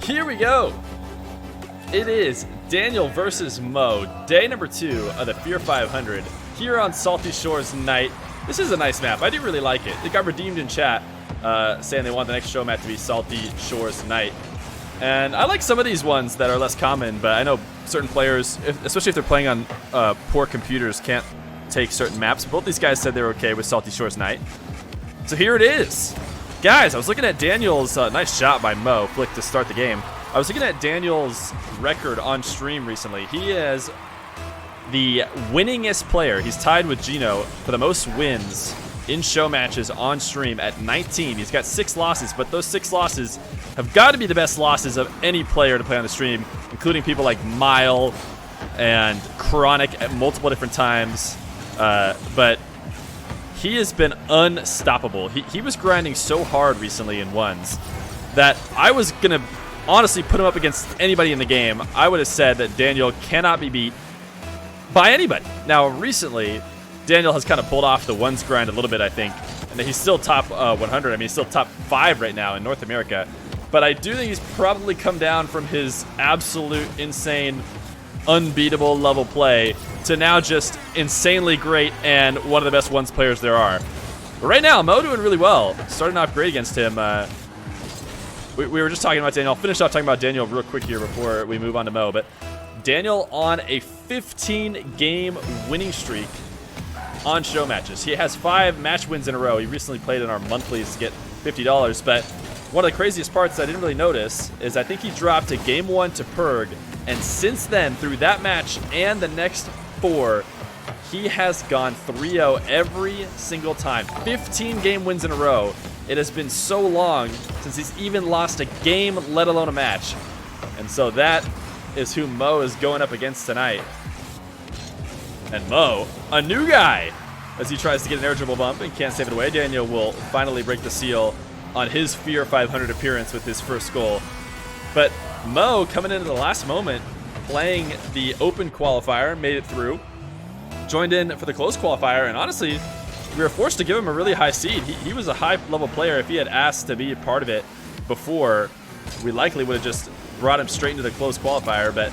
Here we go. It is Daniel versus Mo, day number 2 of the Feer 500 here on Salty Shores Night. This is a nice map. I do really like it. It got redeemed in chat, saying they want the next show map to be Salty Shores Night. And I like some of these ones that are less common, but I know certain players, especially if they're playing on poor computers, can't take certain maps. Both these guys said they were okay with Salty Shores Night. So here it is. Guys, I was looking at Daniel's nice shot by Mo, flick to start the game. I was looking at Daniel's record on stream recently. He is the winningest player. He's tied with Gino for the most wins in show matches on stream at 19. He's got 6 losses, but those 6 losses have got to be the best losses of any player to play on the stream, including people like Mile and Chronic at multiple different times. But he has been unstoppable. He was grinding so hard recently in ones that I was going to honestly put him up against anybody in the game. I would have said that Daniel cannot be beat by anybody. Now, recently, Daniel has kind of pulled off the ones grind a little bit, I think. And he's still top 100. I mean, he's still top 5 right now in North America. But I do think he's probably come down from his absolute insane, unbeatable level play to now just insanely great and one of the best ones players there are. But right now, Mo doing really well. Starting off great against him. We were just talking about Daniel. I'll finish off talking about Daniel real quick here before we move on to Mo. But Daniel on a 15-game winning streak on show matches. He has 5 match wins in a row. He recently played in our monthlies to get $50. But one of the craziest parts I didn't really notice is I think he dropped a game 1 to Purg. And since then, through that match and the next 4, he has gone 3-0 every single time. 15 game wins in a row. It has been so long since he's even lost a game, let alone a match. And so that is who Mo is going up against tonight. And Mo, a new guy, as he tries to get an air dribble bump and can't save it away. Daniel will finally break the seal on his Feer 500 appearance with his first goal. But Mo, coming into the last moment, playing the open qualifier, made it through. Joined in for the close qualifier, and honestly, we were forced to give him a really high seed. He was a high-level player. If he had asked to be a part of it before, we likely would have just brought him straight into the close qualifier, but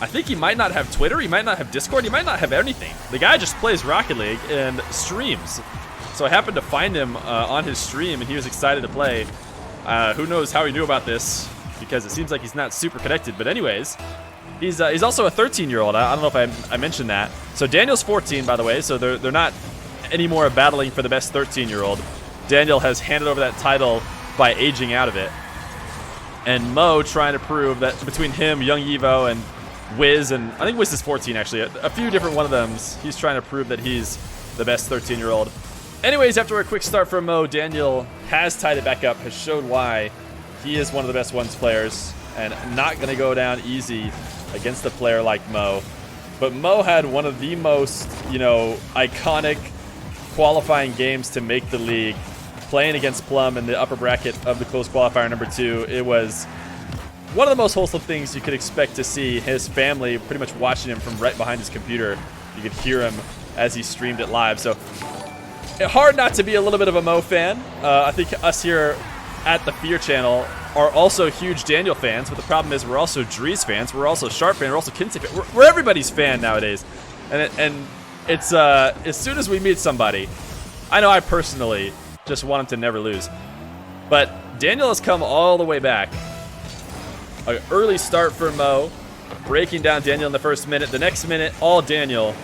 I think he might not have Twitter, he might not have Discord, he might not have anything. The guy just plays Rocket League and streams. So I happened to find him on his stream, and he was excited to play. Who knows how he knew about this, because it seems like he's not super connected. But anyways, he's also a 13-year-old. I don't know if I mentioned that. So Daniel's 14, by the way, so they're not anymore battling for the best 13-year-old. Daniel has handed over that title by aging out of it. And Mo trying to prove that between him, Young Evo, and Wiz, and I think Wiz is 14 actually, a few different one of them, he's trying to prove that he's the best 13-year-old. Anyways, after a quick start from Mo, Daniel has tied it back up, has showed why he is one of the best ones players, and not going to go down easy against a player like Mo. But Mo had one of the most, iconic qualifying games to make the league, playing against Plum in the upper bracket of the close qualifier number 2. It was one of the most wholesome things you could expect to see. His family pretty much watching him from right behind his computer. You could hear him as he streamed it live. So hard not to be a little bit of a Mo fan. I think us here at the Feer channel are also huge Daniel fans, but the problem is we're also Drees fans, we're also Sharp fans, we're also Kinsey fans. We're everybody's fan nowadays. And it's as soon as we meet somebody, I know I personally just want him to never lose. But Daniel has come all the way back. An early start for Mo, breaking down Daniel in the first minute. The next minute, all Daniel,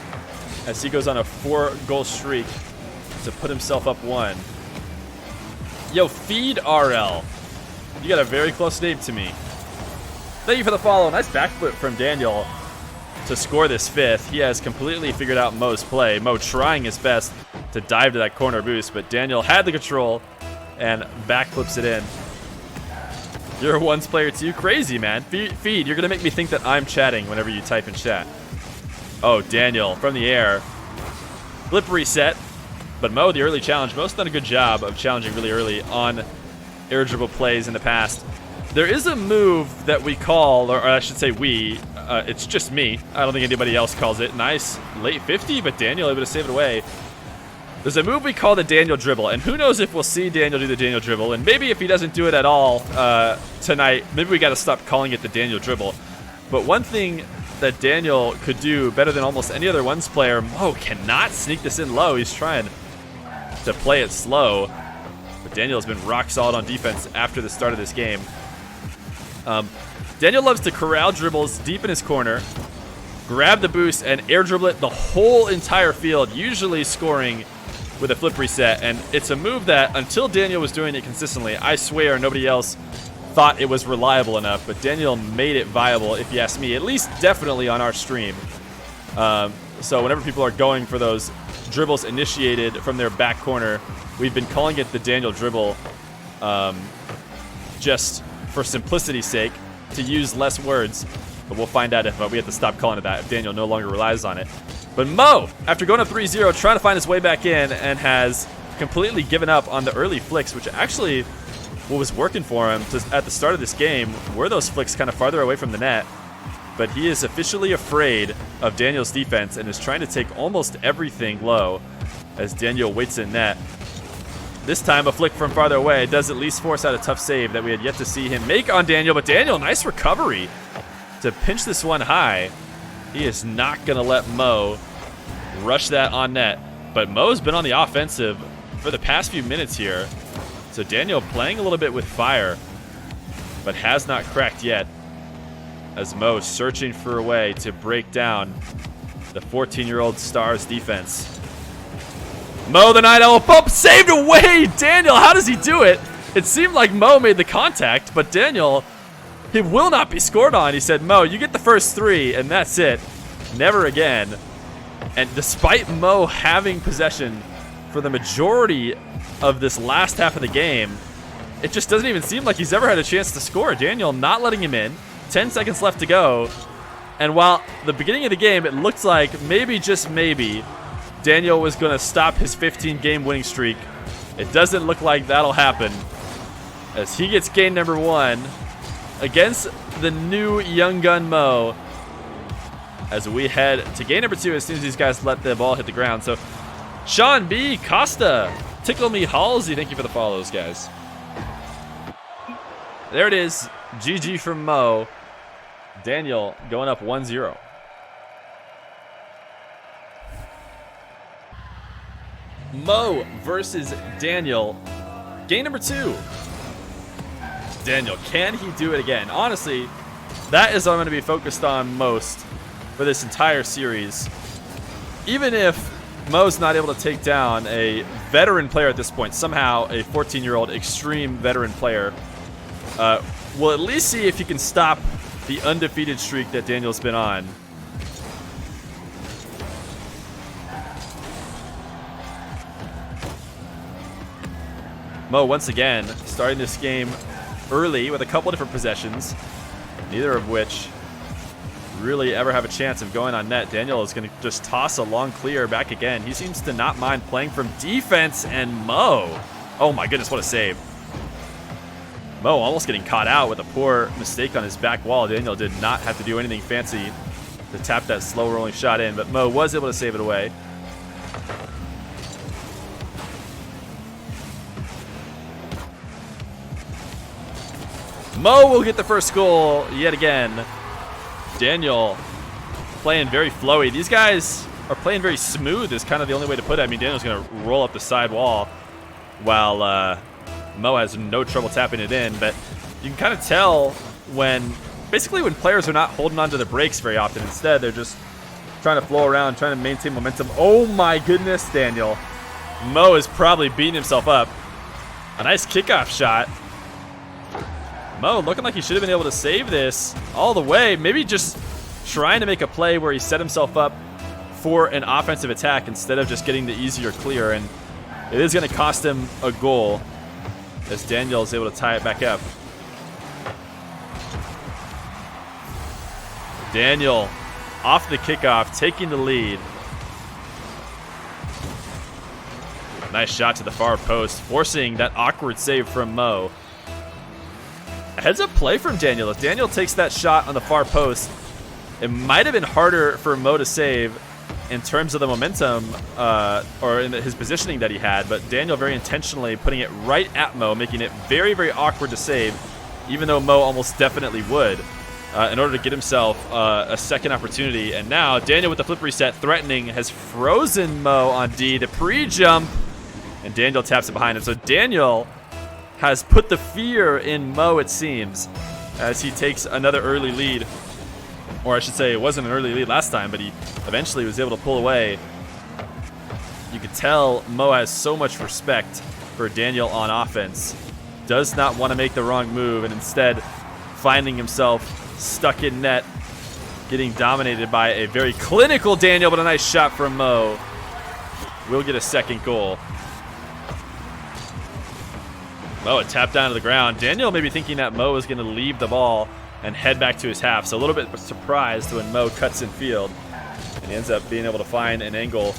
as he goes on a 4-goal streak to put himself up 1. Yo, FeerRL, you got a very close name to me. Thank you for the follow. Nice backflip from Daniel to score this 5th. He has completely figured out Mo's play. Mo trying his best to dive to that corner boost, but Daniel had the control and backflips it in. You're a ones player too? Crazy, man. Feed, you're going to make me think that I'm chatting whenever you type in chat. Oh, Daniel from the air. Flip reset. But Mo, the early challenge. Mo's done a good job of challenging really early on air dribble plays in the past. There is a move that we call, or I should say it's just me. I don't think anybody else calls it. Nice late 50, but Daniel able to save it away. There's a move we call the Daniel dribble, and who knows if we'll see Daniel do the Daniel dribble, and maybe if he doesn't do it at all tonight, maybe we got to stop calling it the Daniel dribble. But one thing that Daniel could do better than almost any other ones player, Mo cannot sneak this in low. He's trying to play it slow, but Daniel has been rock solid on defense after the start of this game. Daniel loves to corral dribbles deep in his corner, grab the boost, and air dribble it the whole entire field, usually scoring with a flip reset. And it's a move that, until Daniel was doing it consistently, I swear nobody else thought it was reliable enough, but Daniel made it viable, if you ask me, at least definitely on our stream. So whenever people are going for those dribbles initiated from their back corner, we've been calling it the Daniel dribble, just for simplicity's sake, to use less words. But we'll find out if we have to stop calling it that if Daniel no longer relies on it. But Mo, after going up 3-0, trying to find his way back in, and has completely given up on the early flicks, which actually what was working for him at the start of this game were those flicks kind of farther away from the net. But he is officially afraid of Daniel's defense and is trying to take almost everything low as Daniel waits in net. This time, a flick from farther away does at least force out a tough save that we had yet to see him make on Daniel. But Daniel, nice recovery to pinch this one high. He is not going to let Mo rush that on net. But Mo's been on the offensive for the past few minutes here. So Daniel playing a little bit with fire, but has not cracked yet, as Mo searching for a way to break down the 14-year-old Stars defense. Mo, the 9L bump, saved away! Daniel, how does he do it? It seemed like Mo made the contact, but Daniel, he will not be scored on. He said, Mo, you get the first 3, and that's it. Never again. And despite Mo having possession for the majority of this last half of the game, it just doesn't even seem like he's ever had a chance to score. Daniel not letting him in. 10 seconds left to go. And while the beginning of the game, it looked like maybe, just maybe, Daniel was going to stop his 15-game winning streak, it doesn't look like that'll happen, as he gets game number 1 against the new young gun Mo, as we head to game number 2 as soon as these guys let the ball hit the ground. So Sean B, Costa, Tickle Me Halsey, thank you for the follows, guys. There it is. GG from Mo. Daniel going up 1-0. Mo versus Daniel. Game number 2. Daniel, can he do it again? Honestly, that is what I'm going to be focused on most for this entire series. Even if Mo's not able to take down a veteran player at this point, somehow a 14-year-old extreme veteran player, we'll at least see if he can stop the undefeated streak that Daniel's been on. Mo once again starting this game early with a couple different possessions, neither of which really ever have a chance of going on net. Daniel is going to just toss a long clear back again. He seems to not mind playing from defense, and Mo, oh my goodness, what a save. Mo almost getting caught out with a poor mistake on his back wall. Daniel did not have to do anything fancy to tap that slow rolling shot in, but Mo was able to save it away. Mo will get the first goal yet again. Daniel playing very flowy. These guys are playing very smooth is kind of the only way to put it. I mean, Daniel's going to roll up the side wall while Mo has no trouble tapping it in. But you can kind of tell when players are not holding on to the brakes very often. Instead, they're just trying to flow around, trying to maintain momentum. Oh my goodness, Daniel. Mo is probably beating himself up. A nice kickoff shot. Mo looking like he should have been able to save this all the way. Maybe just trying to make a play where he set himself up for an offensive attack instead of just getting the easier clear. And it is going to cost him a goal as Daniel is able to tie it back up. Daniel off the kickoff, taking the lead. Nice shot to the far post, forcing that awkward save from Mo. A heads-up play from Daniel. If Daniel takes that shot on the far post, it might have been harder for Mo to save in terms of the momentum or in his positioning that he had, but Daniel very intentionally putting it right at Mo, making it very, very awkward to save, even though Mo almost definitely would, in order to get himself a second opportunity. And now Daniel with the flip reset, threatening, has frozen Mo on D, the pre-jump, and Daniel taps it behind him. So Daniel has put the fear in Mo, it seems, as he takes another early lead. Or I should say, it wasn't an early lead last time, but he eventually was able to pull away. You could tell Mo has so much respect for Daniel on offense. Does not want to make the wrong move, and instead finding himself stuck in net, getting dominated by a very clinical Daniel, but a nice shot from Mo. Will get a second goal. Mo, a tap down to the ground. Daniel maybe thinking that Mo was going to leave the ball and head back to his half. So a little bit surprised when Mo cuts in field. And he ends up being able to find an angle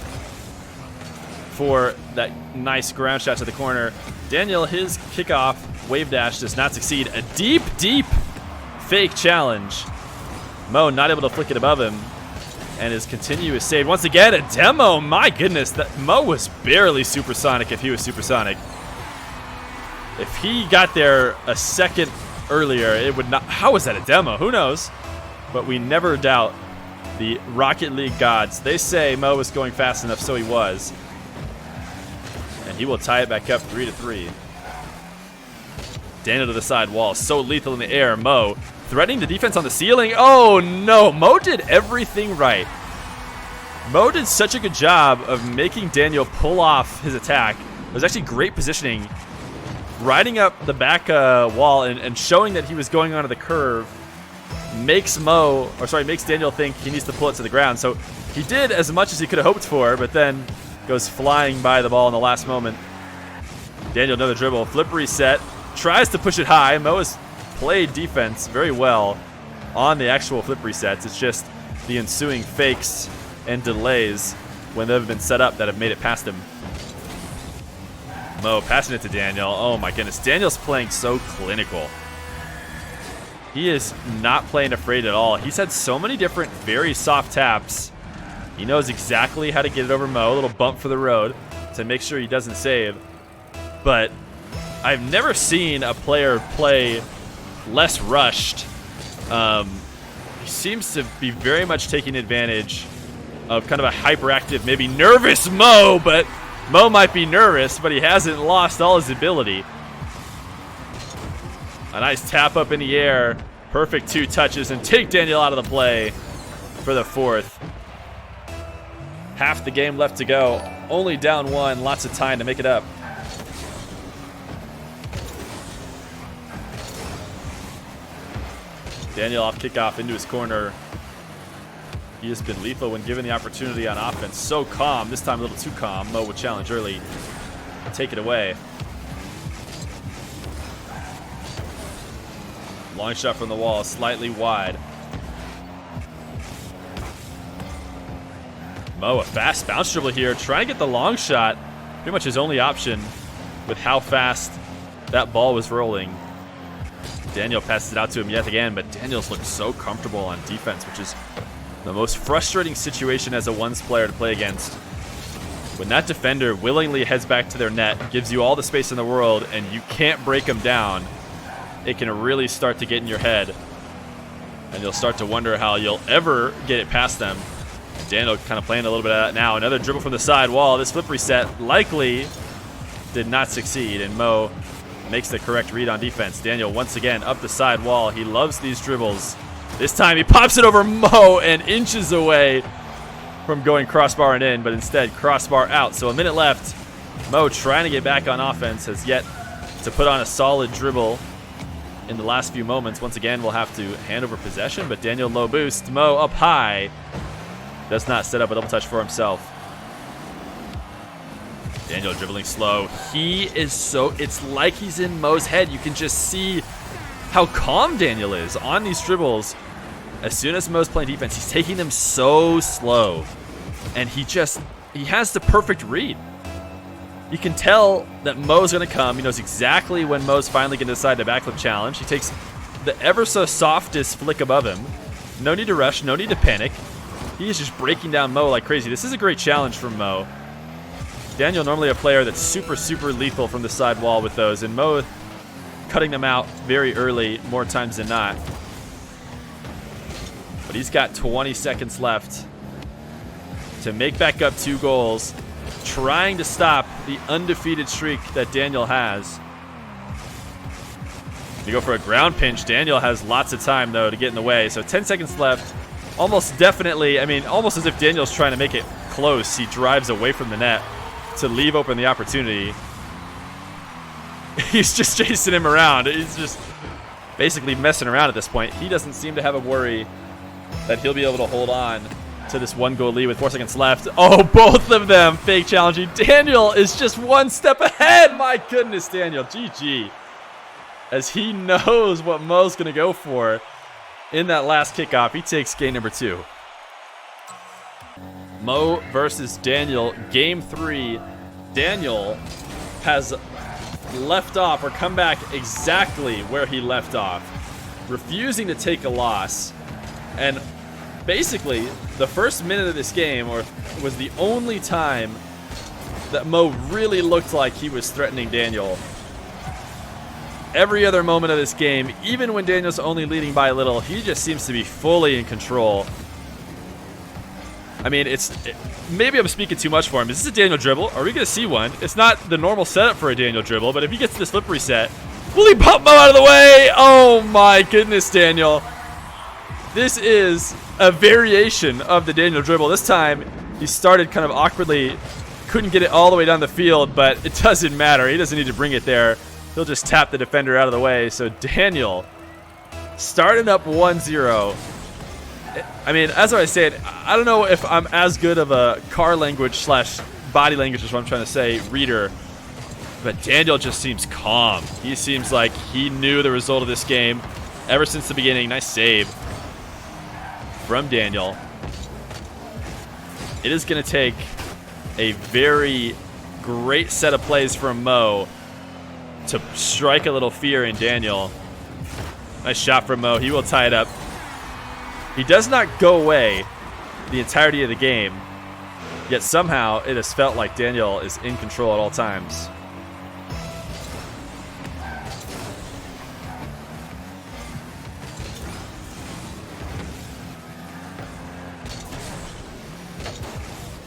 for that nice ground shot to the corner. Daniel, his kickoff wave dash does not succeed. A deep, deep fake challenge. Mo not able to flick it above him. And his continuous save. Once again, a demo. My goodness, that Mo was barely supersonic if he was supersonic. If he got there a second earlier, it would not. How was that a demo? Who knows? But we never doubt the Rocket League gods. They say Mo was going fast enough, so he was. And he will tie it back up 3-3. Daniel to the side wall, so lethal in the air. Mo threatening the defense on the ceiling. Oh no, Mo did everything right. Mo did such a good job of making Daniel pull off his attack. It was actually great positioning. Riding up the back wall and showing that he was going onto the curve makes Daniel think he needs to pull it to the ground. So he did as much as he could have hoped for, but then goes flying by the ball in the last moment. Daniel, another dribble, flip reset, tries to push it high. Mo has played defense very well on the actual flip resets. It's just the ensuing fakes and delays when they've been set up that have made it past him. Mo passing it to Daniel. Oh my goodness, Daniel's playing so clinical. He is not playing afraid at all. He's had so many different very soft taps. He knows exactly how to get it over Mo. A little bump for the road to make sure he doesn't save. But I've never seen a player play less rushed. He seems to be very much taking advantage of kind of a hyperactive, maybe nervous Mo, but Mo might be nervous, but he hasn't lost all his ability. A nice tap up in the air. Perfect 2 touches and take Daniel out of the play for the 4th. Half the game left to go. Only down 1. Lots of time to make it up. Daniel off kickoff into his corner. He has been lethal when given the opportunity on offense. So calm. This time a little too calm. Mo would challenge early. Take it away. Long shot from the wall. Slightly wide. Mo, a fast bounce dribble here. Trying to get the long shot. Pretty much his only option with how fast that ball was rolling. Daniel passes it out to him yet again, but Daniel's looked so comfortable on defense, which is the most frustrating situation as a ones player to play against. When that defender willingly heads back to their net, gives you all the space in the world, and you can't break them down, it can really start to get in your head. And you'll start to wonder how you'll ever get it past them. Daniel kind of playing a little bit of that now. Another dribble from the side wall. This flip reset likely did not succeed, and Mo makes the correct read on defense. Daniel once again up the side wall. He loves these dribbles. This time he pops it over Mo and inches away from going crossbar and in, but instead crossbar out. So a minute left. Mo trying to get back on offense, has yet to put on a solid dribble in the last few moments. Once again, we'll have to hand over possession, but Daniel low boost. Mo up high. Does not set up a double touch for himself. Daniel dribbling slow. He is so, it's like he's in Mo's head. You can just see how calm Daniel is on these dribbles. As soon as Mo's playing defense, he's taking them so slow. And he has the perfect read. You can tell that Mo's going to come. He knows exactly when Mo's finally going to decide the backflip challenge. He takes the ever so softest flick above him. No need to rush, no need to panic. He is just breaking down Mo like crazy. This is a great challenge from Mo. Daniel normally a player that's super, super lethal from the side wall with those, and Mo cutting them out very early more times than not. But he's got 20 seconds left to make back up 2 goals, trying to stop the undefeated streak that Daniel has. You go for a ground pinch. Daniel has lots of time, though, to get in the way. So 10 seconds left. Almost definitely, I mean, almost as if Daniel's trying to make it close. He drives away from the net to leave open the opportunity. He's just chasing him around. He's just basically messing around at this point. He doesn't seem to have a worry that he'll be able to hold on to this 1-goal lead with 4 seconds left. Oh, both of them fake challenging. Daniel is just 1 step ahead. My goodness, Daniel. GG. As he knows what Mo's going to go for in that last kickoff. He takes game number 2. Mo versus Daniel, game 3. Daniel has left off or come back exactly where he left off, refusing to take a loss. And basically, the first minute of this game was the only time that Mo really looked like he was threatening Daniel. Every other moment of this game, even when Daniel's only leading by a little, he just seems to be fully in control. I mean, maybe I'm speaking too much for him. Is this a Daniel dribble? Are we going to see one? It's not the normal setup for a Daniel dribble, but if he gets to the slippery set, will he pump Mo out of the way? Oh my goodness, Daniel. This is a variation of the Daniel dribble. This time, he started kind of awkwardly, couldn't get it all the way down the field, but it doesn't matter. He doesn't need to bring it there. He'll just tap the defender out of the way. So Daniel starting up 1-0. I mean, as I said, I don't know if I'm as good of a car language / body language is what I'm trying to say, reader. But Daniel just seems calm. He seems like he knew the result of this game ever since the beginning. Nice save from Daniel. It is going to take a very great set of plays from Mo to strike a little fear in Daniel. Nice shot from Mo. He will tie it up. He does not go away the entirety of the game, yet somehow it has felt like Daniel is in control at all times.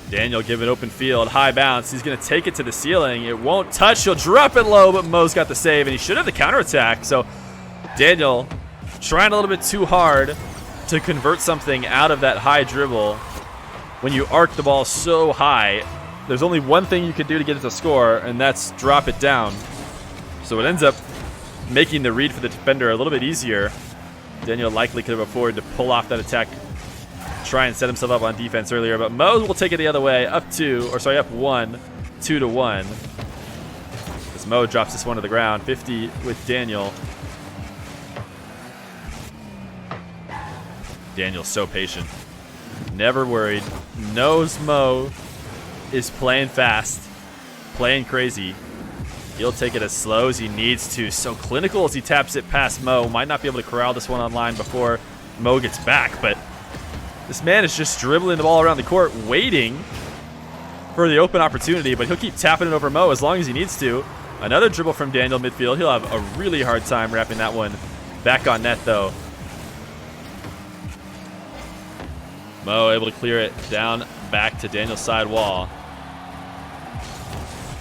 Daniel given open field, high bounce. He's going to take it to the ceiling. It won't touch. He'll drop it low, but Mo's got the save, and he should have the counterattack. So Daniel trying a little bit too hard to convert something out of that high dribble. When you arc the ball so high, there's only one thing you can do to get it to score, and that's drop it down. So it ends up making the read for the defender a little bit easier. Daniel likely could have afforded to pull off that attack, try and set himself up on defense earlier, but Mo will take it the other way, up 1, 2-1. As Mo drops this one to the ground, 50 with Daniel. Daniel's so patient, never worried, knows Mo is playing fast, playing crazy. He'll take it as slow as he needs to. So clinical as he taps it past Mo. Might not be able to corral this one online before Mo gets back, but this man is just dribbling the ball around the court, waiting for the open opportunity, but he'll keep tapping it over Mo as long as he needs to. Another dribble from Daniel midfield. He'll have a really hard time wrapping that one back on net, though. Mo able to clear it down back to Daniel's side wall.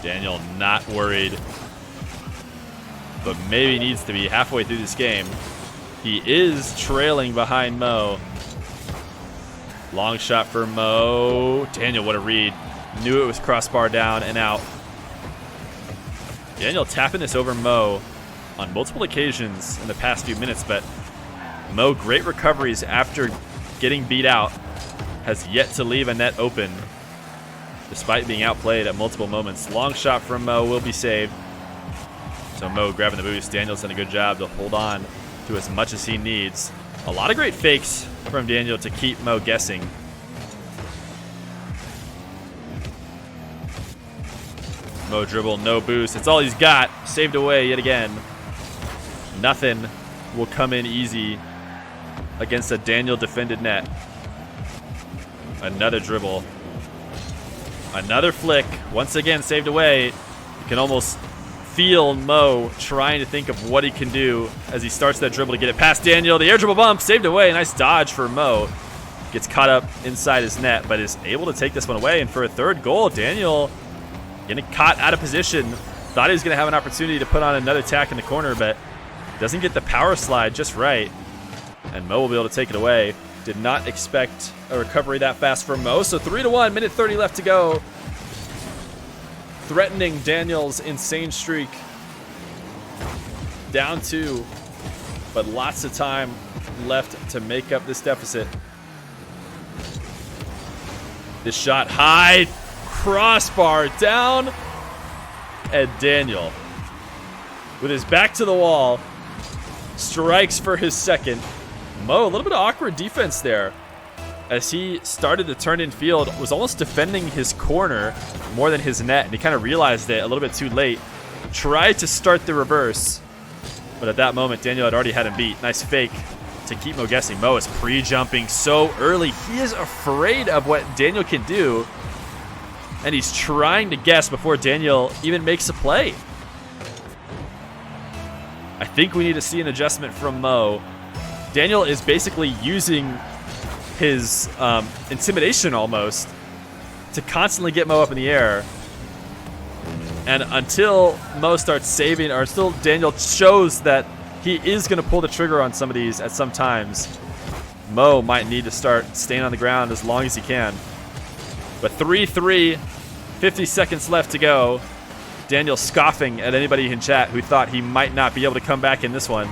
Daniel not worried, but maybe needs to be halfway through this game. He is trailing behind Mo. Long shot for Mo. Daniel, what a read. Knew it was crossbar down and out. Daniel tapping this over Mo on multiple occasions in the past few minutes, but Mo, great recoveries after getting beat out, has yet to leave a net open despite being outplayed at multiple moments. Long shot from Mo will be saved. So Mo grabbing the boost. Daniel's done a good job to hold on to as much as he needs. A lot of great fakes from Daniel to keep Mo guessing. Mo dribble, no boost. It's all he's got. Saved away yet again. Nothing will come in easy against a Daniel defended net. Another dribble. Another flick. Once again, saved away. You can almost feel Mo trying to think of what he can do as he starts that dribble to get it past Daniel. The air dribble bump, saved away. Nice dodge for Mo. Gets caught up inside his net, but is able to take this one away. And for a third goal, Daniel getting caught out of position. Thought he was going to have an opportunity to put on another attack in the corner, but doesn't get the power slide just right. And Mo will be able to take it away. Did not expect a recovery that fast from Mo. So 3-1, minute 30 left to go. Threatening Daniel's insane streak. Down 2, but lots of time left to make up this deficit. This shot high, crossbar down, and Daniel, with his back to the wall, strikes for his second. Mo, a little bit of awkward defense there as he started to turn in field, was almost defending his corner more than his net, and he kind of realized it a little bit too late. Tried to start the reverse, but at that moment, Daniel had already had him beat. Nice fake to keep Mo guessing. Mo is pre-jumping so early. He is afraid of what Daniel can do, and he's trying to guess before Daniel even makes a play. I think we need to see an adjustment from Mo. Daniel is basically using his intimidation almost to constantly get Mo up in the air. And until Mo starts saving, or until Daniel shows that he is going to pull the trigger on some of these at some times, Mo might need to start staying on the ground as long as he can. But 3-3, 50 seconds left to go. Daniel scoffing at anybody in chat who thought he might not be able to come back in this one.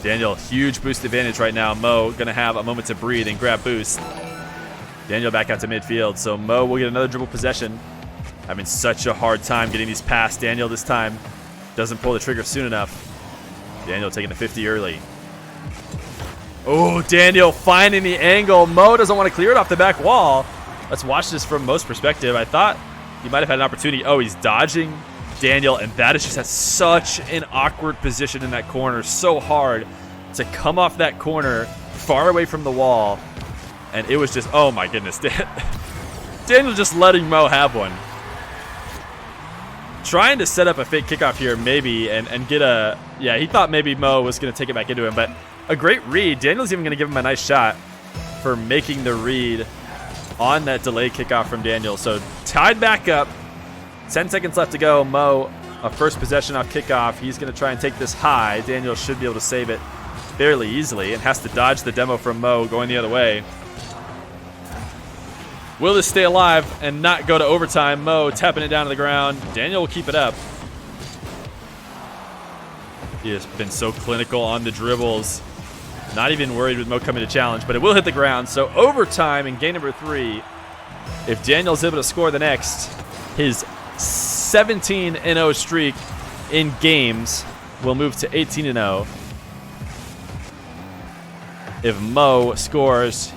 Daniel, huge boost advantage right now. Mo gonna have a moment to breathe and grab boost. Daniel back out to midfield, so Mo will get another dribble possession. Having such a hard time getting these past Daniel this time. Doesn't pull the trigger soon enough. Daniel taking the 50 early. Oh, Daniel finding the angle. Mo doesn't want to clear it off the back wall. Let's watch this from Mo's perspective. I thought he might have had an opportunity. Oh, he's dodging Daniel, and that is just at such an awkward position in that corner. So hard to come off that corner far away from the wall. And it was just, oh my goodness. Daniel just letting Mo have one. Trying to set up a fake kickoff here maybe and get a, yeah, he thought maybe Mo was going to take it back into him, but a great read. Daniel's even going to give him a nice shot for making the read on that delayed kickoff from Daniel. So tied back up. 10 seconds left to go. Mo, a first possession off kickoff. He's going to try and take this high. Daniel should be able to save it fairly easily and has to dodge the demo from Mo going the other way. Will this stay alive and not go to overtime? Mo tapping it down to the ground. Daniel will keep it up. He has been so clinical on the dribbles. Not even worried with Mo coming to challenge, but it will hit the ground. So overtime in game number 3. If Daniel's able to score the next, his 17-0 streak in games will move to 18-0. If Mo scores,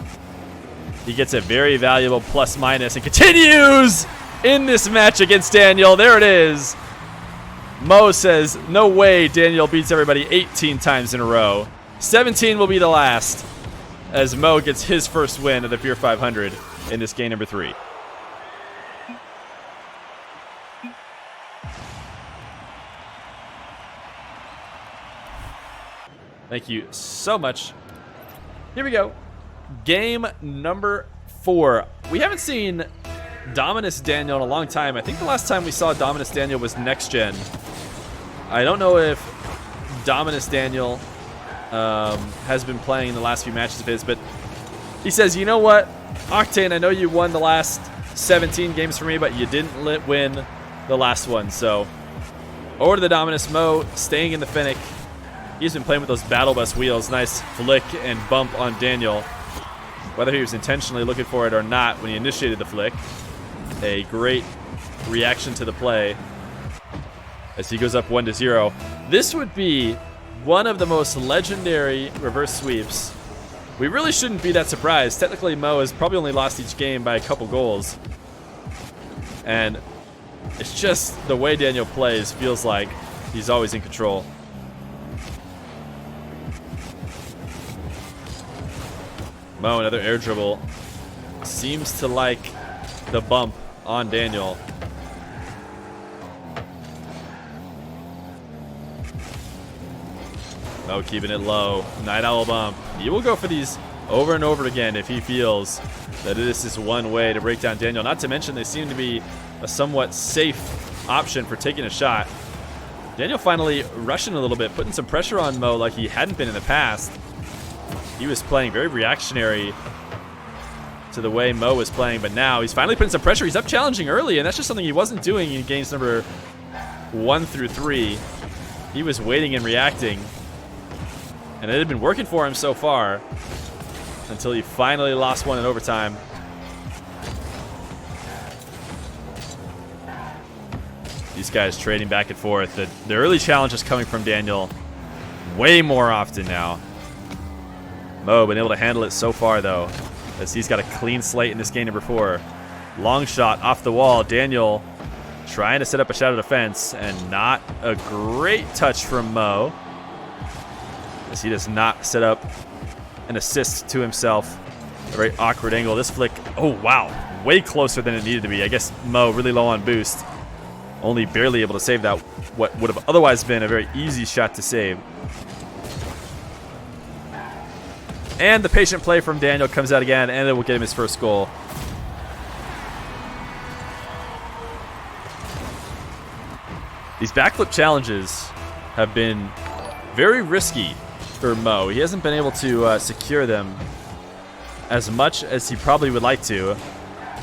he gets a very valuable plus-minus and continues in this match against Daniel. There it is. Mo says, no way Daniel beats everybody 18 times in a row. 17 will be the last as Mo gets his first win of the Feer 500 in this game number 3. Thank you so much. Here we go. Game number 4. We haven't seen Dominus Daniel in a long time. I think the last time we saw Dominus Daniel was next gen. I don't know if Dominus Daniel has been playing in the last few matches of his, but he says, you know what, Octane, I know you won the last 17 games for me, but you didn't win the last one. So over to the Dominus. Mo staying in the Finnick. He's been playing with those battle bus wheels. Nice flick and bump on Daniel. Whether he was intentionally looking for it or not when he initiated the flick. A great reaction to the play as he goes up 1-0. This would be one of the most legendary reverse sweeps. We really shouldn't be that surprised. Technically, Mo has probably only lost each game by a couple goals. And it's just the way Daniel plays feels like he's always in control. Mo, another air dribble. Seems to like the bump on Daniel. Mo keeping it low. Night Owl bump. He will go for these over and over again if he feels that this is one way to break down Daniel. Not to mention they seem to be a somewhat safe option for taking a shot. Daniel finally rushing a little bit, putting some pressure on Mo like he hadn't been in the past. He was playing very reactionary to the way Mo was playing, but now he's finally putting some pressure. He's up challenging early, and that's just something he wasn't doing in games number 1 through 3. He was waiting and reacting, and it had been working for him so far until he finally lost one in overtime. These guys trading back and forth. The early challenge is coming from Daniel way more often now. Mo been able to handle it so far, though, as he's got a clean slate in this game number 4. Long shot off the wall. Daniel trying to set up a shadow defense, and not a great touch from Mo, as he does not set up an assist to himself. A very awkward angle. This flick, oh wow, way closer than it needed to be. I guess Mo really low on boost. Only barely able to save that, what would have otherwise been a very easy shot to save. And the patient play from Daniel comes out again, and it will get him his first goal. These backflip challenges have been very risky for Mo. He hasn't been able to secure them as much as he probably would like to.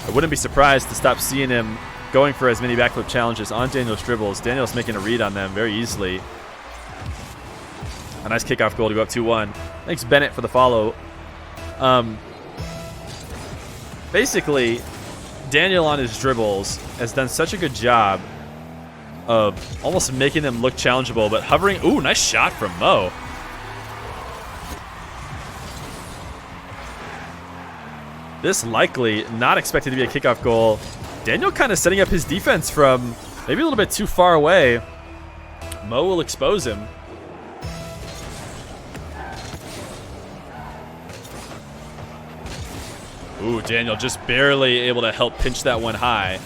I wouldn't be surprised to stop seeing him going for as many backflip challenges on Daniel's dribbles. Daniel's making a read on them very easily. A nice kickoff goal to go up 2-1. Thanks, Bennett, for the follow. Basically, Daniel on his dribbles has done such a good job of almost making them look challengeable, but hovering. Ooh, nice shot from Mo. This likely not expected to be a kickoff goal. Daniel kind of setting up his defense from maybe a little bit too far away. Mo will expose him. Ooh, Daniel just barely able to help pinch that one high.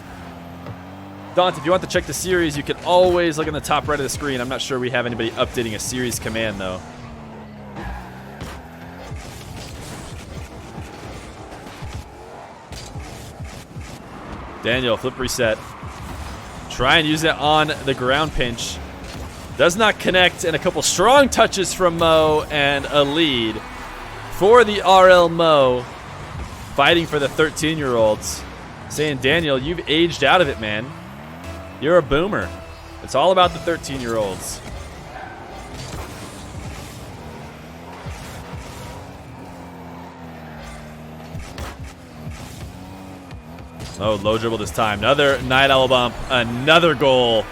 Daunt, if you want to check the series, you can always look in the top right of the screen. I'm not sure we have anybody updating a series command, though. Daniel, flip reset. Try and use it on the ground pinch. Does not connect, and a couple strong touches from Mo, and a lead for the RL Mo. Fighting for the 13-year-olds. Saying, Daniel, you've aged out of it, man. You're a boomer. It's all about the 13-year-olds. Oh, low dribble this time. Another night owl bump. Another goal.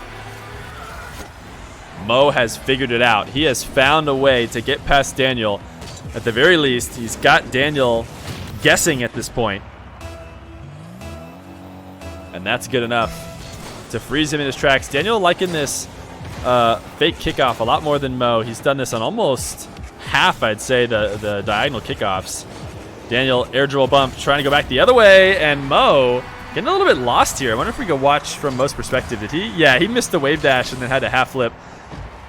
Mo has figured it out. He has found a way to get past Daniel. At the very least, he's got Daniel guessing at this point. And that's good enough to freeze him in his tracks. Daniel liking this fake kickoff a lot more than Mo. He's done this on almost half, I'd say, the diagonal kickoffs. Daniel, air dribble bump, trying to go back the other way, and Mo getting a little bit lost here. I wonder if we could watch from Mo's perspective. Did he? Yeah, he missed the wave dash and then had to half flip.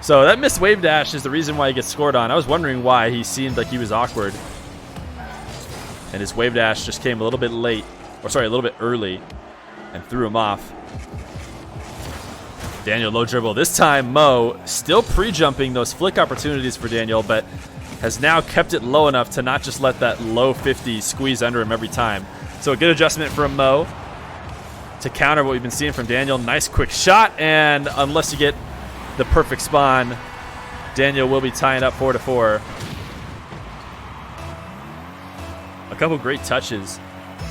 So that missed wave dash is the reason why he gets scored on. I was wondering why he seemed like he was awkward. And his wave dash just came a little bit late, or sorry, a little bit early, and threw him off. Daniel low dribble. This time, Mo still pre-jumping those flick opportunities for Daniel, but has now kept it low enough to not just let that low 50 squeeze under him every time. So a good adjustment from Mo to counter what we've been seeing from Daniel. Nice quick shot, and unless you get the perfect spawn, Daniel will be tying up 4-4. A couple great touches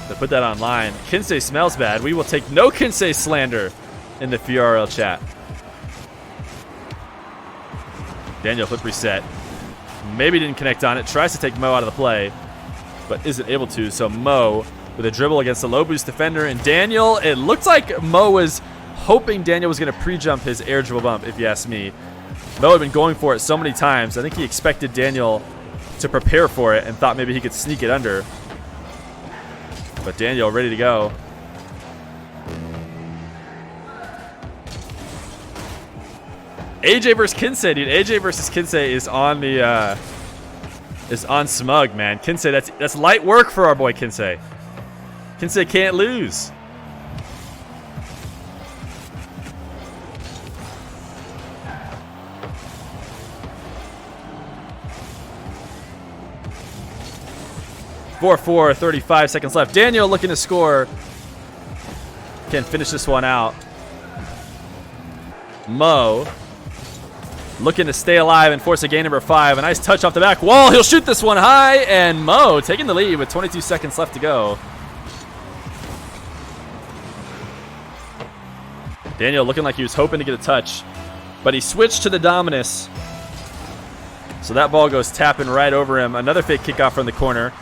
to put that online. Kinsey smells bad. We will take no Kinsey slander in the FeerRL chat. Daniel flip reset. Maybe didn't connect on it. Tries to take Mo out of the play, but isn't able to. So Mo with a dribble against the low boost defender. And Daniel, it looked like Mo was hoping Daniel was going to pre-jump his air dribble bump, if you ask me. Mo had been going for it so many times. I think he expected Daniel to prepare for it and thought maybe he could sneak it under. But Daniel ready to go. AJ versus Kinsey, dude. AJ versus Kinsey is on the is on smug, man. Kinsey, that's light work for our boy Kinsey. Kinsey can't lose. (4-4), 35 seconds left. Daniel looking to score. Can finish this one out. Mo looking to stay alive and force a game number 5. A nice touch off the back wall. He'll shoot this one high, and Mo taking the lead with 22 seconds left to go. Daniel looking like he was hoping to get a touch, but he switched to the Dominus. So that ball goes tapping right over him. Another fake kickoff from the corner.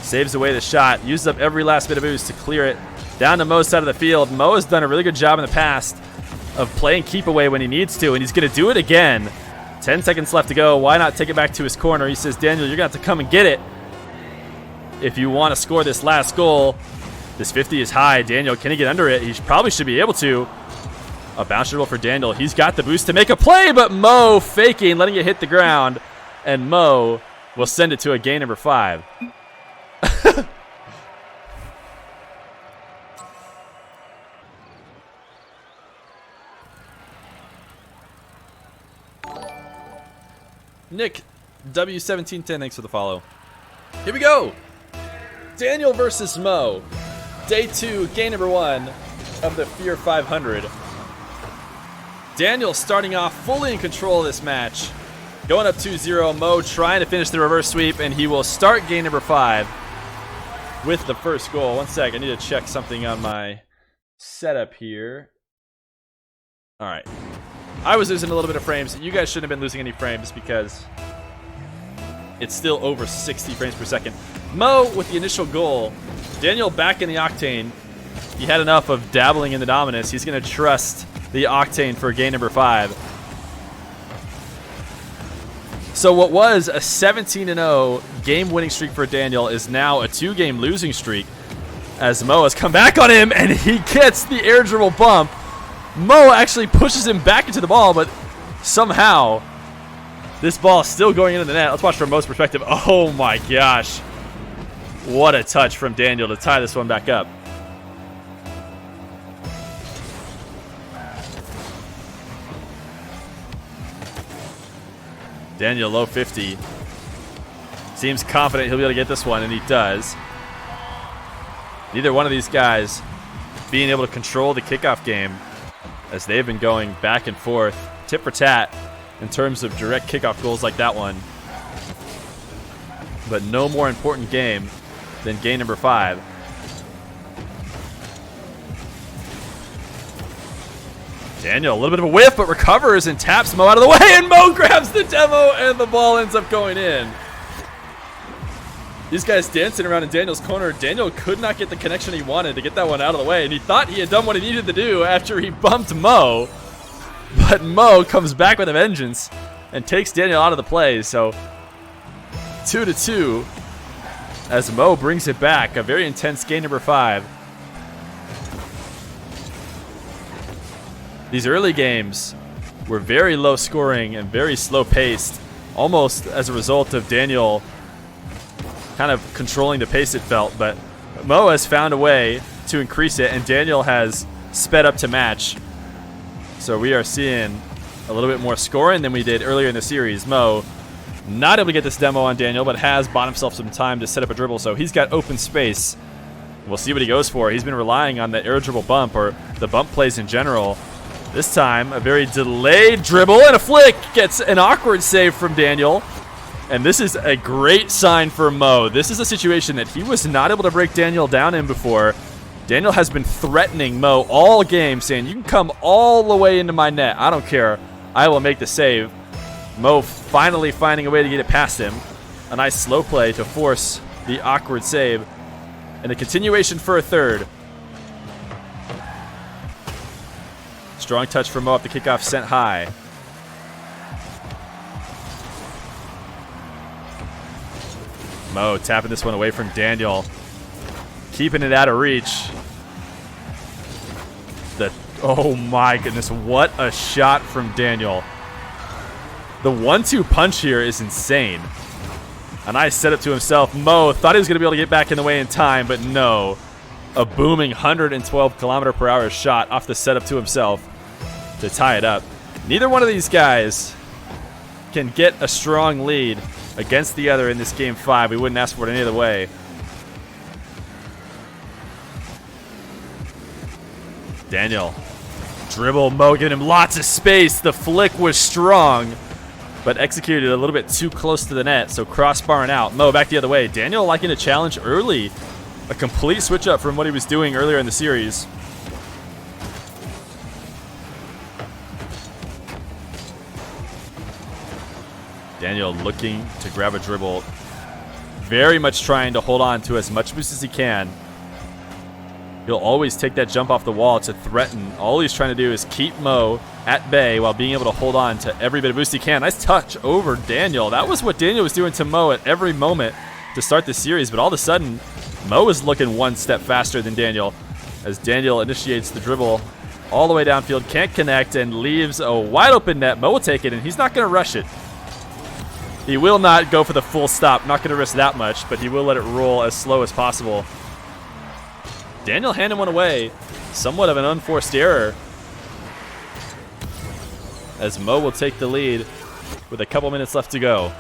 Saves away the shot. Uses up every last bit of boost to clear it. Down to Mo's side of the field. Mo has done a really good job in the past of playing keep away when he needs to, and he's going to do it again. 10 seconds left to go. Why not take it back to his corner? He says, Daniel, you're going to have to come and get it if you want to score this last goal. This 50 is high. Daniel, can he get under it? He probably should be able to. A bounce dribble for Daniel. He's got the boost to make a play, but Mo faking, letting it hit the ground, and Mo will send it to a game number 5. Nick W1710, thanks for the follow. Here we go. Daniel versus Mo. Day 2, game number 1 of the Feer 500. Daniel starting off fully in control of this match. Going up 2-0. Mo trying to finish the reverse sweep, and he will start game number 5 with the first goal. One sec, I need to check something on my setup here. All right. I was losing a little bit of frames. You guys shouldn't have been losing any frames because it's still over 60 frames per second. Mo with the initial goal. Daniel back in the Octane. He had enough of dabbling in the Dominus. He's going to trust the Octane for game number 5. So what was a 17-0 game-winning streak for Daniel is now a 2-game losing streak as Mo has come back on him, and he gets the air dribble bump. Mo actually pushes him back into the ball, but somehow this ball is still going into the net. Let's watch from Mo's perspective. Oh my gosh. What a touch from Daniel to tie this one back up. Daniel low 50. Seems confident he'll be able to get this one, and he does. Neither one of these guys being able to control the kickoff game as they've been going back and forth, tit for tat, in terms of direct kickoff goals like that one. But no more important game than game number 5. Daniel, a little bit of a whiff, but recovers and taps Mo out of the way, and Mo grabs the demo, and the ball ends up going in. These guys dancing around in Daniel's corner. Daniel could not get the connection he wanted to get that one out of the way, and he thought he had done what he needed to do after he bumped Mo. But Mo comes back with a vengeance and takes Daniel out of the play. So 2-2 as Mo brings it back. A very intense game number 5. These early games were very low scoring and very slow paced, almost as a result of Daniel kind of controlling the pace, it felt, but Mo has found a way to increase it, and Daniel has sped up to match. So we are seeing a little bit more scoring than we did earlier in the series. Mo not able to get this demo on Daniel, but has bought himself some time to set up a dribble, so he's got open space. We'll see what he goes for. He's been relying on the air dribble bump, or the bump plays in general. This time, a very delayed dribble and a flick gets an awkward save from Daniel. And this is a great sign for Mo. This is a situation that he was not able to break Daniel down in before. Daniel has been threatening Mo all game, saying, you can come all the way into my net. I don't care. I will make the save. Mo finally finding a way to get it past him. A nice slow play to force the awkward save. And a continuation for a third. Strong touch from Mo up the kickoff, sent high. Mo tapping this one away from Daniel. Keeping it out of reach. Oh my goodness, what a shot from Daniel. The 1-2 punch here is insane. A nice setup to himself. Mo thought he was going to be able to get back in the way in time, but no. A booming 112 km/h shot off the setup to himself to tie it up. Neither one of these guys can get a strong lead against the other in this game 5. We wouldn't ask for it any other way. Daniel. Dribble. Mo giving him lots of space. The flick was strong, but executed a little bit too close to the net, so crossbarring out. Mo back the other way. Daniel liking a challenge early. A complete switch up from what he was doing earlier in the series. Daniel looking to grab a dribble. Very much trying to hold on to as much boost as he can. He'll always take that jump off the wall to threaten. All he's trying to do is keep Mo at bay while being able to hold on to every bit of boost he can. Nice touch over Daniel. That was what Daniel was doing to Mo at every moment to start the series, but all of a sudden, Mo is looking one step faster than Daniel as Daniel initiates the dribble all the way downfield, can't connect, and leaves a wide open net. Mo will take it, and he's not going to rush it. He will not go for the full stop. Not going to risk that much, but he will let it roll as slow as possible. Daniel handed one away. Somewhat of an unforced error, as Mo will take the lead with a couple minutes left to go.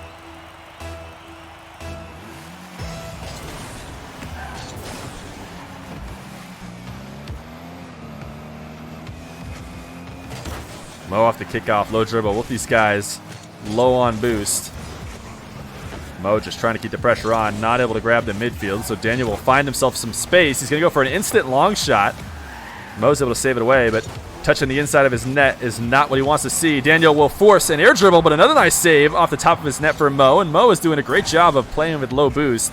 Mo off the kickoff, low dribble with these guys low on boost. Mo just trying to keep the pressure on, not able to grab the midfield, so Daniel will find himself some space. He's going to go for an instant long shot. Mo's able to save it away, but touching the inside of his net is not what he wants to see. Daniel will force an air dribble, but another nice save off the top of his net for Mo, and Mo is doing a great job of playing with low boost.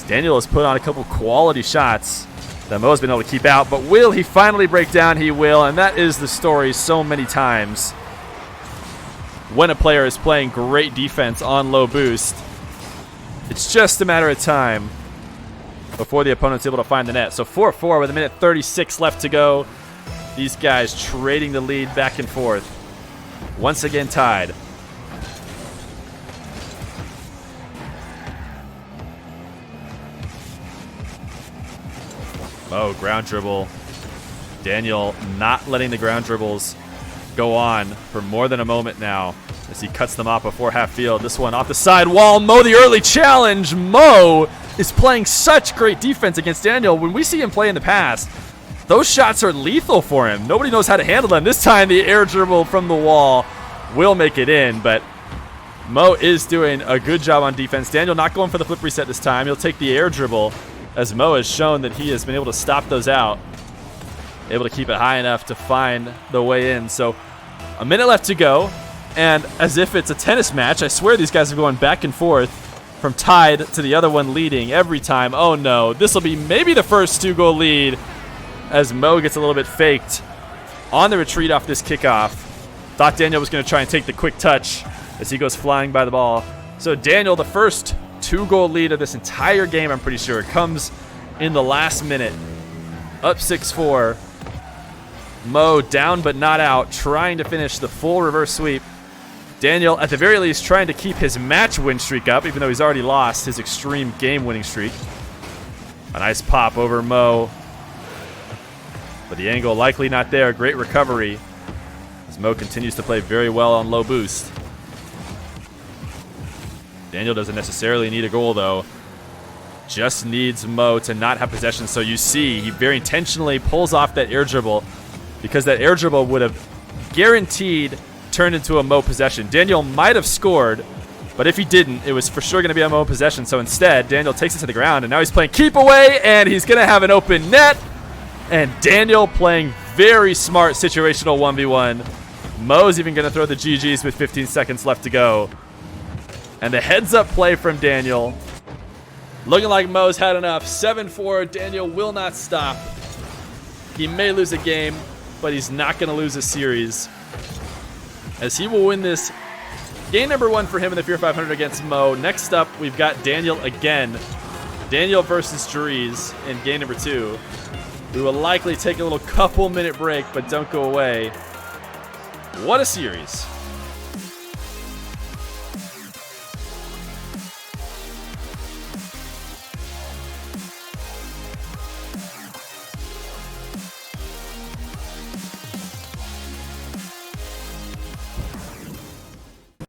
Daniel has put on a couple quality shots that Mo's been able to keep out, but will he finally break down? He will, and that is the story so many times. When a player is playing great defense on low boost, it's just a matter of time before the opponent's able to find the net. So 4-4 with 1:36 left to go. These guys trading the lead back and forth. Once again tied. Oh, ground dribble. Daniel not letting the ground dribbles go on for more than a moment now as he cuts them off before half field. This one off the side wall. Mo the early challenge. Mo is playing such great defense against Daniel. When we see him play in the past, those shots are lethal for him. Nobody knows how to handle them. This time the air dribble from the wall will make it in, but Mo is doing a good job on defense. Daniel not going for the flip reset this time. He'll take the air dribble as Mo has shown that he has been able to stop those out. Able to keep it high enough to find the way in. So a minute left to go, and as if it's a tennis match, I swear these guys are going back and forth from tied to the other one leading every time. Oh no, this will be maybe the first 2-goal lead as Mo gets a little bit faked on the retreat off this kickoff. Thought Daniel was going to try and take the quick touch as he goes flying by the ball. So Daniel, the first 2-goal lead of this entire game, I'm pretty sure, comes in the last minute. Up 6-4. Mo down but not out, trying to finish the full reverse sweep. Daniel, at the very least, trying to keep his match win streak up, even though he's already lost his extreme game winning streak. A nice pop over Mo, but the angle likely not there. Great recovery as Mo continues to play very well on low boost. Daniel doesn't necessarily need a goal, though. Just needs Mo to not have possession. So you see, he very intentionally pulls off that air dribble, because that air dribble would have guaranteed turned into a Mo possession. Daniel might have scored, but if he didn't, it was for sure going to be a Mo possession. So instead, Daniel takes it to the ground, and now he's playing keep away, and he's going to have an open net. And Daniel playing very smart situational 1v1. Mo's even going to throw the GGs with 15 seconds left to go. And the heads-up play from Daniel. Looking like Mo's had enough. 7-4. Daniel will not stop. He may lose a game, but he's not going to lose a series, as he will win this Game number 1 for him in the Feer 500 against Mo. Next up, we've got Daniel again. Daniel versus Dries in game number 2. We will likely take a little couple-minute break, but don't go away. What a series.